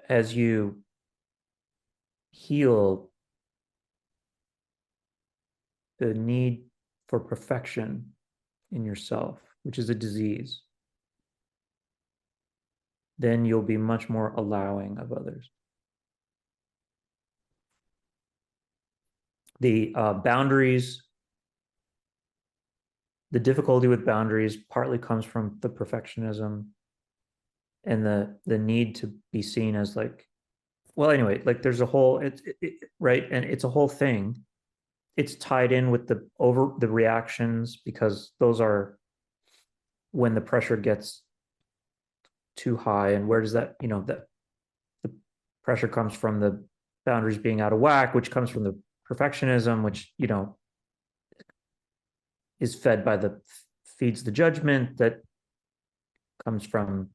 as you heal the need for perfection in yourself, which is a disease, then you'll be much more allowing of others. The boundaries, the difficulty with boundaries partly comes from the perfectionism and the need to be seen as like, well, anyway, like there's a whole, right. And it's a whole thing. It's tied in with the reactions, because those are when the pressure gets too high. And where does that, that the pressure comes from the boundaries being out of whack, which comes from the perfectionism, which, is fed by feeds the judgment that comes from,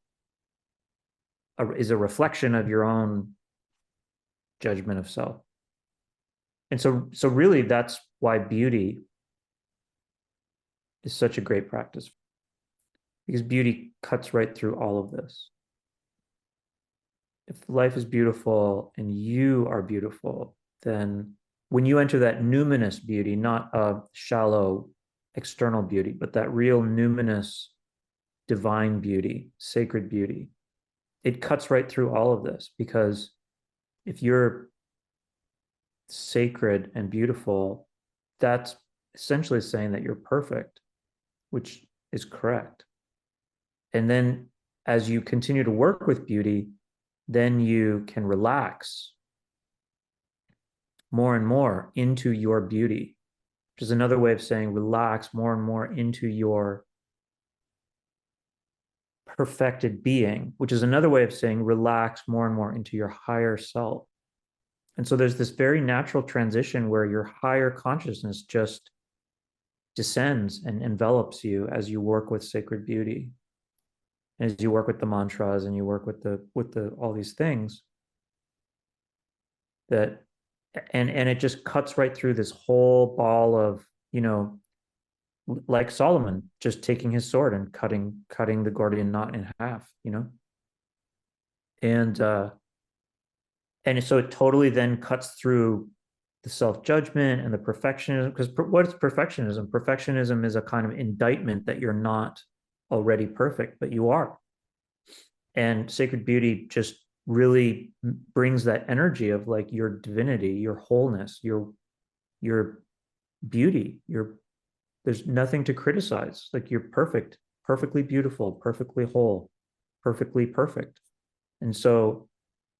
is a reflection of your own judgment of self. And so really that's why beauty is such a great practice, because beauty cuts right through all of this. If life is beautiful and you are beautiful, then when you enter that numinous beauty, not a shallow external beauty, but that real numinous divine beauty, sacred beauty, it cuts right through all of this. Because if you're sacred and beautiful, that's essentially saying that you're perfect, which is correct. And then as you continue to work with beauty, then you can relax more and more into your beauty, which is another way of saying relax more and more into your perfected being, which is another way of saying relax more and more into your higher self. And so there's this very natural transition where your higher consciousness just descends and envelops you as you work with sacred beauty, as you work with the mantras and you work with the all these things that, and it just cuts right through this whole ball of, like Solomon just taking his sword and cutting the Gordian knot in half, and so it totally then cuts through the self-judgment and the perfectionism. Because what is perfectionism? Perfectionism is a kind of indictment that you're not already perfect, but you are. And sacred beauty just really brings that energy of like your divinity, your wholeness, your beauty. There's nothing to criticize. Like you're perfect, perfectly beautiful, perfectly whole, perfectly perfect. And so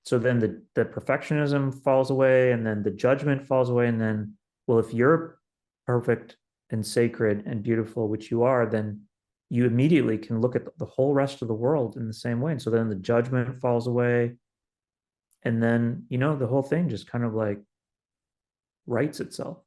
then the perfectionism falls away, and then the judgment falls away. And then, well, if you're perfect and sacred and beautiful, which you are, then you immediately can look at the whole rest of the world in the same way. And so then the judgment falls away. And then, the whole thing just kind of like rights itself.